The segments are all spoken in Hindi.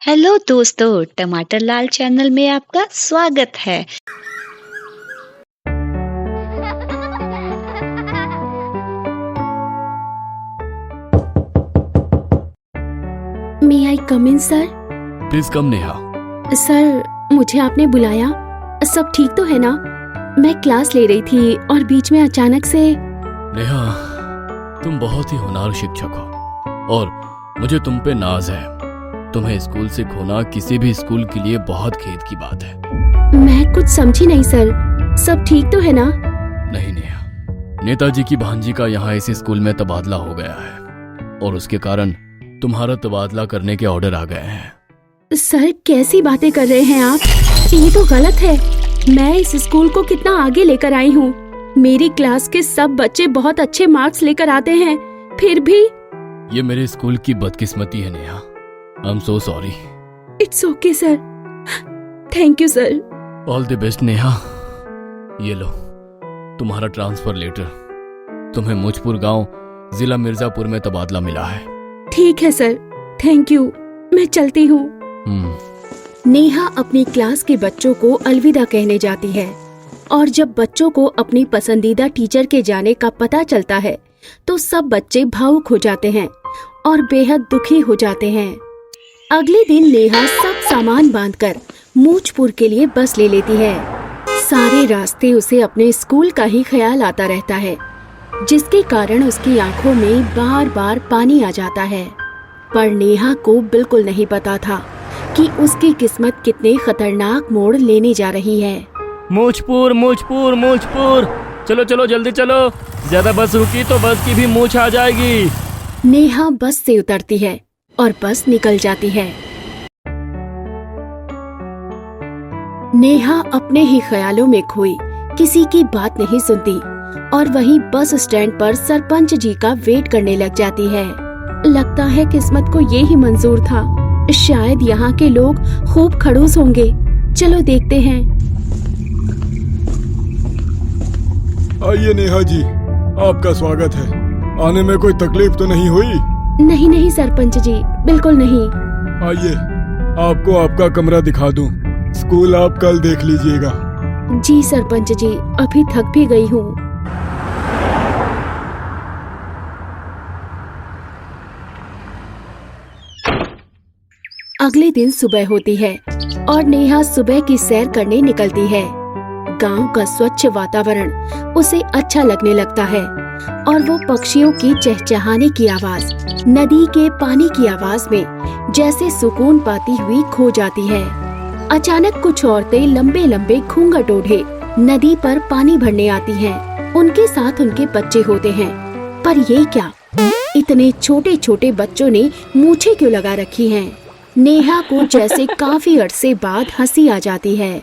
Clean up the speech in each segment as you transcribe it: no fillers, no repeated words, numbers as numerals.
हेलो दोस्तों, टमाटर लाल चैनल में आपका स्वागत है। May I come in sir? Please come Neha. Sir, मुझे आपने बुलाया? सब ठीक तो है ना? मैं क्लास ले रही थी और बीच में अचानक से। नेहा, तुम बहुत ही होनहार शिक्षक हो और मुझे तुम पे नाज है। तुम्हें स्कूल से खोना किसी भी स्कूल के लिए बहुत खेद की बात है। मैं कुछ समझी नहीं सर। सब ठीक तो है ना? नहीं नेहा, नेताजी की भांजी का यहाँ इसी स्कूल में तबादला हो गया है और उसके कारण तुम्हारा तबादला करने के ऑर्डर आ गए हैं। सर, कैसी बातें कर रहे हैं आप? ये तो गलत है। मैं इस स्कूल को कितना आगे लेकर आई हूँ। मेरी क्लास के सब बच्चे बहुत अच्छे मार्क्स लेकर आते हैं, फिर भी। ये मेरे स्कूल की बदकिस्मती है Neha. I am so sorry. It's okay sir. Thank you sir. All the best Neha. ये लो तुम्हारा ट्रांसफर लेटर। तुम्हें मुझपुर गांव जिला मिर्जापुर में तबादला मिला है। ठीक है सर, थैंक यू। मैं चलती हूँ। नेहा अपनी क्लास के बच्चों को अलविदा कहने जाती है और जब बच्चों को अपनी पसंदीदा टीचर के जाने का पता चलता है तो सब बच्चे भावुक हो जाते हैं और बेहद दुखी हो जाते हैं। अगले दिन नेहा सब सामान बांधकर मूचपुर के लिए बस ले लेती है। सारे रास्ते उसे अपने स्कूल का ही ख्याल आता रहता है, जिसके कारण उसकी आंखों में बार बार पानी आ जाता है। पर नेहा को बिल्कुल नहीं पता था कि उसकी किस्मत कितने खतरनाक मोड़ लेने जा रही है। मूचपुर मूचपुर मूचपुर, चलो चलो जल्दी चलो। ज्यादा बस रुकी तो बस की भी मूछ आ जाएगी। नेहा बस से उतरती है और बस निकल जाती है। नेहा अपने ही ख्यालों में खोई किसी की बात नहीं सुनती और वहीं बस स्टैंड पर सरपंच जी का वेट करने लग जाती है। लगता है किस्मत को ये ही मंजूर था। शायद यहाँ के लोग खूब खड़ूस होंगे। चलो देखते हैं। आइए नेहा जी, आपका स्वागत है। आने में कोई तकलीफ तो नहीं हुई? नहीं नहीं सरपंच जी, बिल्कुल नहीं। आइए, आपको आपका कमरा दिखा दूं। स्कूल आप कल देख लीजिएगा। जी सरपंच जी, अभी थक भी गई हूँ। अगले दिन सुबह होती है और नेहा सुबह की सैर करने निकलती है। गांव का स्वच्छ वातावरण उसे अच्छा लगने लगता है और वो पक्षियों की चहचहाने की आवाज, नदी के पानी की आवाज में जैसे सुकून पाती हुई खो जाती है। अचानक कुछ औरतें लंबे लंबे घूंघट ओढ़े नदी पर पानी भरने आती हैं। उनके साथ उनके बच्चे होते हैं। पर ये क्या, इतने छोटे छोटे बच्चों ने मूछें क्यों लगा रखी हैं? नेहा को जैसे काफी अरसे बाद हंसी आ जाती है।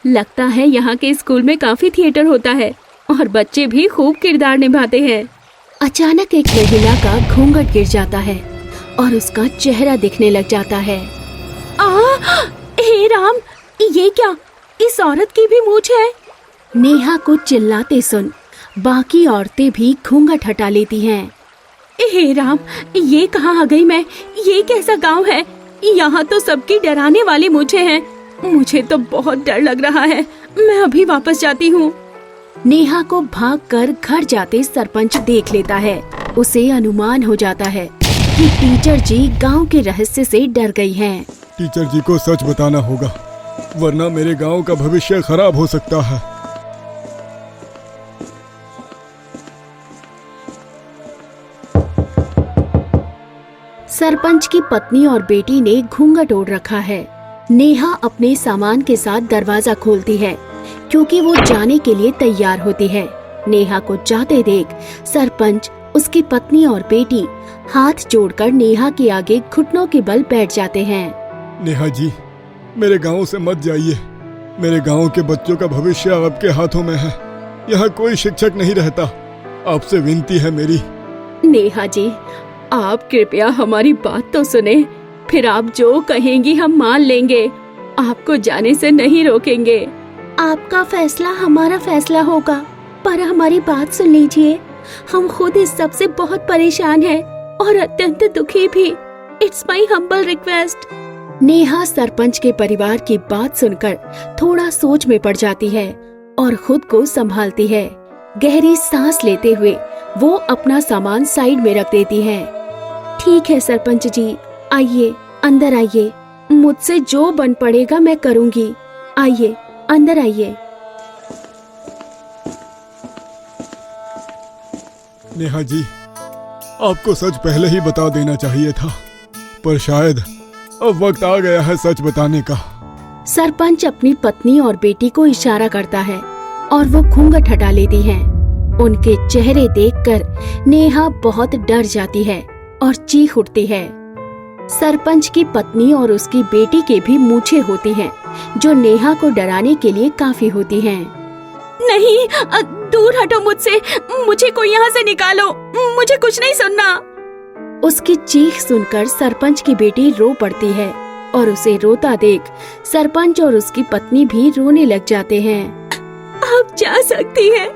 लगता है यहाँ के स्कूल में काफी थिएटर होता है और बच्चे भी खूब किरदार निभाते हैं। अचानक एक महिला का घूंघट गिर जाता है और उसका चेहरा दिखने लग जाता है। हे राम, ये क्या? इस औरत की भी मूंछ है। नेहा को चिल्लाते सुन बाकी औरतें भी घूंघट हटा लेती हैं। हे राम, ये कहाँ आ गई मैं? ये कैसा गांव है? यहाँ तो सबकी डराने वाली मूंछें हैं। मुझे तो बहुत डर लग रहा है। मैं अभी वापस जाती हूँ। नेहा को भागकर घर जाते सरपंच देख लेता है। उसे अनुमान हो जाता है कि टीचर जी गांव के रहस्य से डर गई हैं। टीचर जी को सच बताना होगा, वरना मेरे गांव का भविष्य खराब हो सकता है। सरपंच की पत्नी और बेटी ने घूंघट ओढ़ रखा है। नेहा अपने सामान के साथ दरवाजा खोलती है क्योंकि वो जाने के लिए तैयार होती है। नेहा को जाते देख सरपंच, उसकी पत्नी और बेटी हाथ जोड़कर नेहा के आगे घुटनों के बल बैठ जाते हैं। नेहा जी, मेरे गांव से मत जाइए। मेरे गांव के बच्चों का भविष्य आपके हाथों में है। यहाँ कोई शिक्षक नहीं रहता। आपसे विनती है मेरी। नेहा जी, आप कृपया हमारी बात तो सुने। फिर आप जो कहेंगी हम मान लेंगे। आपको जाने से नहीं रोकेंगे। आपका फैसला हमारा फैसला होगा, पर हमारी बात सुन लीजिए। हम खुद इस सब से बहुत परेशान हैं और अत्यंत दुखी भी। It's my humble request. Neha sarpanch के परिवार की बात सुनकर थोड़ा सोच में पड़ जाती है और खुद को संभालती है। गहरी सांस लेते हुए वो अपना सामान साइड में रख देती है। ठीक है सरपंच जी, आइए अंदर आइए, मुझसे जो बन पड़ेगा मैं करूंगी। आइए अंदर आइए। नेहा जी, आपको सच पहले ही बता देना चाहिए था, पर शायद अब वक्त आ गया है सच बताने का। सरपंच अपनी पत्नी और बेटी को इशारा करता है और वो घूंघट हटा लेती हैं। उनके चेहरे देखकर नेहा बहुत डर जाती है और चीख उठती है। सरपंच की पत्नी और उसकी बेटी के भी मूछें होती हैं, जो नेहा को डराने के लिए काफी होती हैं। नहीं, दूर हटो मुझसे, मुझे कोई यहाँ से निकालो, मुझे कुछ नहीं सुनना। उसकी चीख सुनकर सरपंच की बेटी रो पड़ती है और उसे रोता देख सरपंच और उसकी पत्नी भी रोने लग जाते हैं। आप जा सकती हैं,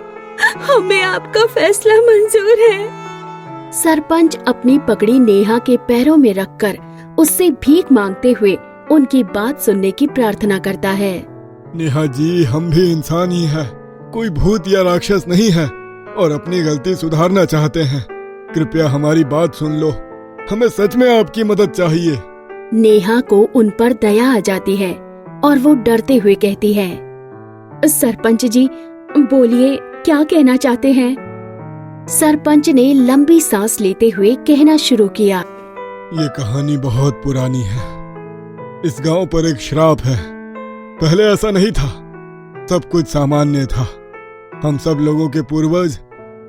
हमें आपका फैसला मंजूर है। सरपंच अपनी पगड़ी नेहा के पैरों में रखकर उससे भीख मांगते हुए उनकी बात सुनने की प्रार्थना करता है। नेहा जी, हम भी इंसान ही हैं, कोई भूत या राक्षस नहीं है और अपनी गलती सुधारना चाहते हैं। कृपया हमारी बात सुन लो, हमें सच में आपकी मदद चाहिए। नेहा को उन पर दया आ जाती है और वो डरते हुए कहती है, सरपंच जी बोलिए, क्या कहना चाहते हैं? सरपंच ने लंबी सांस लेते हुए कहना शुरू किया। ये कहानी बहुत पुरानी है। इस गांव पर एक श्राप है। पहले ऐसा नहीं था, सब कुछ सामान्य था। हम सब लोगों के पूर्वज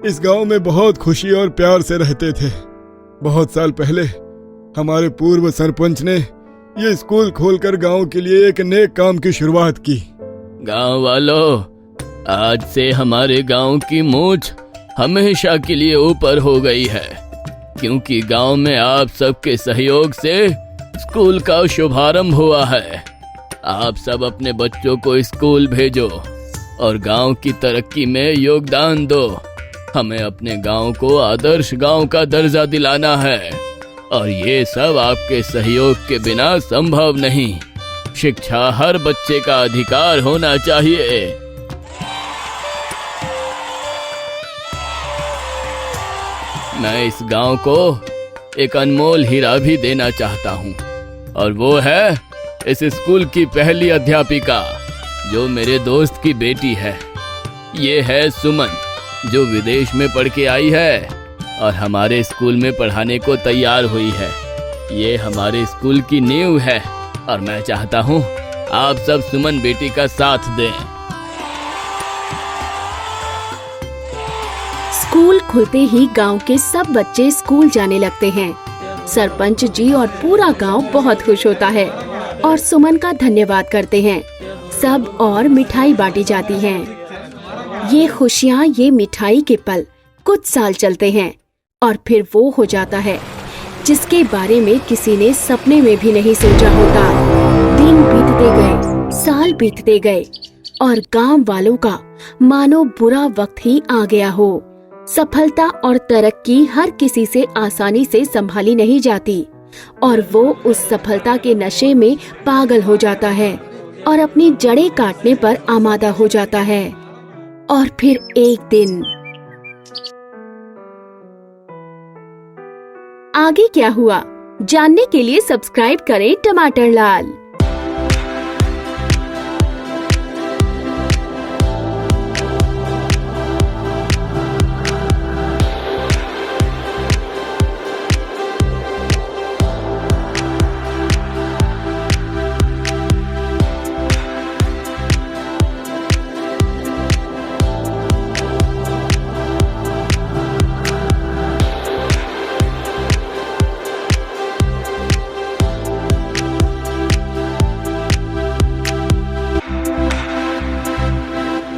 इस गांव में बहुत खुशी और प्यार से रहते थे। बहुत साल पहले हमारे पूर्व सरपंच ने ये स्कूल खोलकर गांव के लिए एक नेक काम की शुरुआत की। गांव वालों, आज से हमारे गांव की मूंछ हमेशा के लिए ऊपर हो गई है, क्योंकि गांव में आप सबके सहयोग से स्कूल का शुभारंभ हुआ है। आप सब अपने बच्चों को स्कूल भेजो और गांव की तरक्की में योगदान दो। हमें अपने गांव को आदर्श गांव का दर्जा दिलाना है और ये सब आपके सहयोग के बिना संभव नहीं। शिक्षा हर बच्चे का अधिकार होना चाहिए। मैं इस गांव को एक अनमोल हीरा भी देना चाहता हूँ और वो है इस स्कूल की पहली अध्यापिका, जो मेरे दोस्त की बेटी है। ये है सुमन, जो विदेश में पढ़ के आई है और हमारे स्कूल में पढ़ाने को तैयार हुई है। ये हमारे स्कूल की नींव है और मैं चाहता हूँ आप सब सुमन बेटी का साथ दें। स्कूल खुलते ही गांव के सब बच्चे स्कूल जाने लगते हैं। सरपंच जी और पूरा गांव बहुत खुश होता है और सुमन का धन्यवाद करते हैं। सब और मिठाई बांटी जाती हैं। ये खुशियाँ, ये मिठाई के पल कुछ साल चलते हैं और फिर वो हो जाता है जिसके बारे में किसी ने सपने में भी नहीं सोचा होता। दिन बीतते गए, साल बीतते गए और गांव वालों का मानो बुरा वक्त ही आ गया हो। सफलता और तरक्की हर किसी से आसानी से संभाली नहीं जाती और वो उस सफलता के नशे में पागल हो जाता है और अपनी जड़ें काटने पर आमादा हो जाता है। और फिर एक दिन आगे क्या हुआ जानने के लिए सब्सक्राइब करें टमाटर लाल।